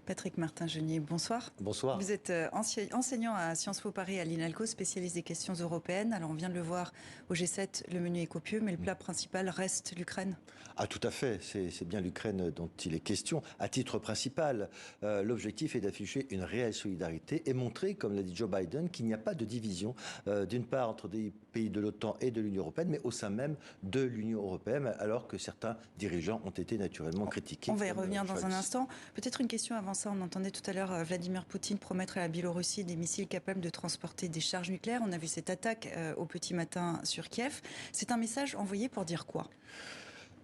Patrick Martin-Genier, bonsoir. Bonsoir. Vous êtes enseignant à Sciences Po Paris à l'INALCO, spécialiste des questions européennes. Alors on vient de le voir au G7, le menu est copieux, mais le plat principal reste l'Ukraine. Ah, tout à fait, c'est bien l'Ukraine dont il est question. À titre principal, l'objectif est d'afficher une réelle solidarité et montrer, comme l'a dit Joe Biden, qu'il n'y a pas de division, d'une part entre des pays de l'OTAN et de l'Union européenne, mais au sein même de l'Union européenne, alors que certains dirigeants ont été naturellement critiqués. On va y revenir dans un instant. Peut-être une question avant ça. On entendait tout à l'heure Vladimir Poutine promettre à la Biélorussie des missiles capables de transporter des charges nucléaires. On a vu cette attaque au petit matin sur Kiev. C'est un message envoyé pour dire quoi ?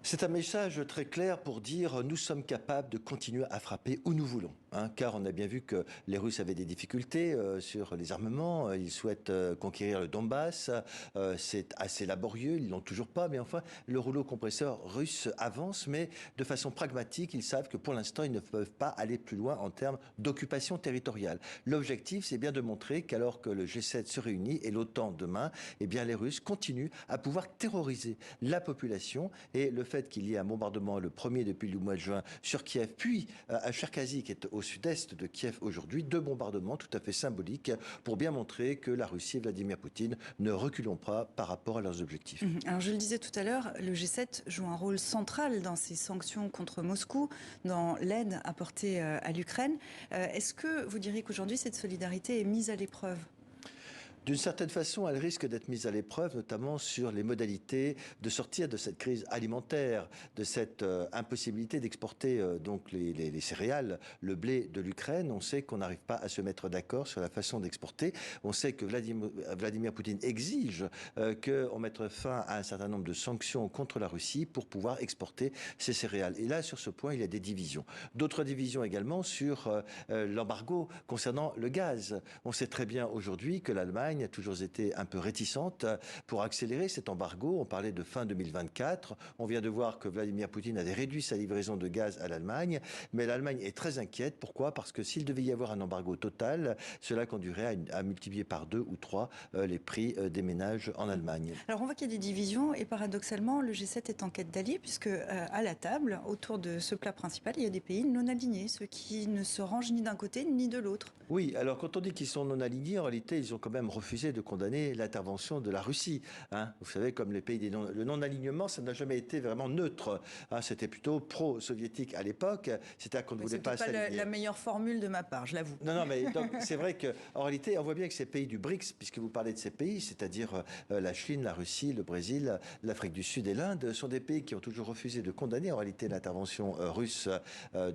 C'est un message très clair pour dire nous sommes capables de continuer à frapper où nous voulons. Car on a bien vu que les Russes avaient des difficultés sur les armements. Ils souhaitent conquérir le Donbass. C'est assez laborieux, ils l'ont toujours pas. Mais enfin, le rouleau compresseur russe avance, mais de façon pragmatique. Ils savent que pour l'instant, ils ne peuvent pas aller plus loin en termes d'occupation territoriale. L'objectif, c'est bien de montrer qu'alors que le G7 se réunit et l'OTAN demain, eh bien les Russes continuent à pouvoir terroriser la population. Et le fait qu'il y ait un bombardement le premier depuis le mois de juin sur Kiev, puis à Cherkazy qui est au sud-est de Kiev aujourd'hui, 2 bombardements tout à fait symboliques pour bien montrer que la Russie et Vladimir Poutine ne reculons pas par rapport à leurs objectifs. Alors je le disais tout à l'heure, le G7 joue un rôle central dans ces sanctions contre Moscou, dans l'aide apportée à l'Ukraine. Est-ce que vous diriez qu'aujourd'hui cette solidarité est mise à l'épreuve ? D'une certaine façon, elle risque d'être mise à l'épreuve, notamment sur les modalités de sortir de cette crise alimentaire, de cette impossibilité d'exporter donc les céréales, le blé de l'Ukraine. On sait qu'on n'arrive pas à se mettre d'accord sur la façon d'exporter. On sait que Vladimir Poutine exige qu'on mette fin à un certain nombre de sanctions contre la Russie pour pouvoir exporter ces céréales. Et là, sur ce point, il y a des divisions. D'autres divisions également sur l'embargo concernant le gaz. On sait très bien aujourd'hui que l'Allemagne a toujours été un peu réticente pour accélérer cet embargo. On parlait de fin 2024. On vient de voir que Vladimir Poutine avait réduit sa livraison de gaz à l'Allemagne. Mais l'Allemagne est très inquiète. Pourquoi ? Parce que s'il devait y avoir un embargo total, cela conduirait à multiplier par 2 ou 3 les prix des ménages en Allemagne. Alors on voit qu'il y a des divisions et paradoxalement, le G7 est en quête d'alliés puisque à la table, autour de ce plat principal, il y a des pays non alignés, ceux qui ne se rangent ni d'un côté ni de l'autre. Oui, alors quand on dit qu'ils sont non alignés, en réalité, ils ont quand même refusé de condamner l'intervention de la Russie. Vous savez, comme les pays le non-alignement, ça n'a jamais été vraiment neutre. C'était plutôt pro-soviétique à l'époque. C'est-à-dire qu'on ne voulait pas s'aligner. C'est pas la meilleure formule de ma part, je l'avoue. Non, mais c'est vrai qu'en réalité, on voit bien que ces pays du BRICS, puisque vous parlez de ces pays, c'est-à-dire la Chine, la Russie, le Brésil, l'Afrique du Sud et l'Inde, sont des pays qui ont toujours refusé de condamner en réalité l'intervention russe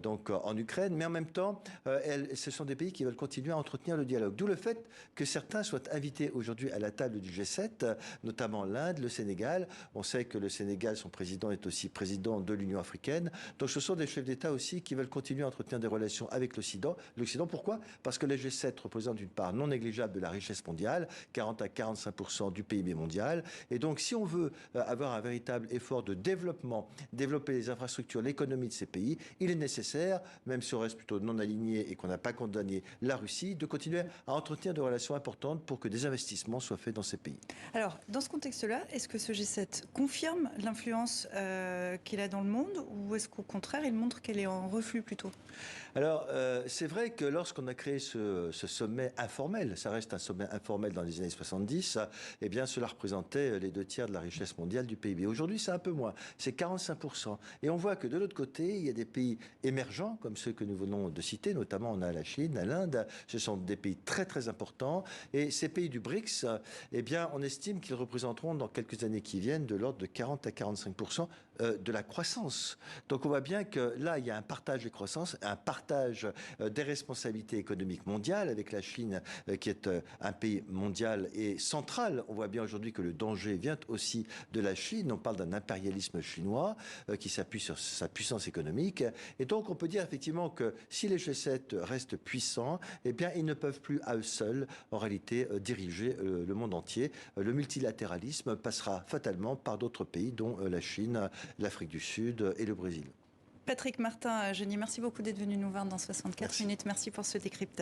donc en Ukraine. Mais en même temps, ce sont des pays qui veulent continuer à entretenir le dialogue. D'où le fait que certains soient invités aujourd'hui à la table du G7, notamment l'Inde, le Sénégal. On sait que le Sénégal, son président, est aussi président de l'Union africaine. Donc ce sont des chefs d'État aussi qui veulent continuer à entretenir des relations avec l'Occident. Pourquoi ? Parce que le G7 représente une part non négligeable de la richesse mondiale, 40 à 45% du PIB mondial. Et donc si on veut avoir un véritable effort de développement, développer les infrastructures, l'économie de ces pays, il est nécessaire, même si on reste plutôt non aligné et qu'on n'a pas condamné la Russie, de continuer à entretenir des relations importantes pour que des investissements soient faits dans ces pays. Alors, dans ce contexte-là, est-ce que ce G7 confirme l'influence qu'il a dans le monde ou est-ce qu'au contraire, il montre qu'elle est en reflux plutôt ? Alors, c'est vrai que lorsqu'on a créé ce sommet informel, ça reste un sommet informel dans les années 70, eh bien, cela représentait les 2/3 de la richesse mondiale du PIB. Aujourd'hui, c'est un peu moins, c'est 45%. Et on voit que de l'autre côté, il y a des pays émergents, comme ceux que nous venons de citer, notamment on a la Chine, l'Inde, ce sont des pays très très importants. Et ces pays du BRICS, eh bien, on estime qu'ils représenteront dans quelques années qui viennent de l'ordre de 40 à 45% de la croissance. Donc on voit bien que là, il y a un partage des croissances, un partage des responsabilités économiques mondiales avec la Chine qui est un pays mondial et central. On voit bien aujourd'hui que le danger vient aussi de la Chine. On parle d'un impérialisme chinois qui s'appuie sur sa puissance économique. Et donc on peut dire effectivement que si les G7 restent puissants, eh bien ils ne peuvent plus à eux seuls en réalité diriger le monde entier. Le multilatéralisme passera fatalement par d'autres pays dont la Chine, l'Afrique du Sud et le Brésil. Patrick Martin-Genier, merci beaucoup d'être venu nous voir dans 64 minutes. Merci pour ce décryptage.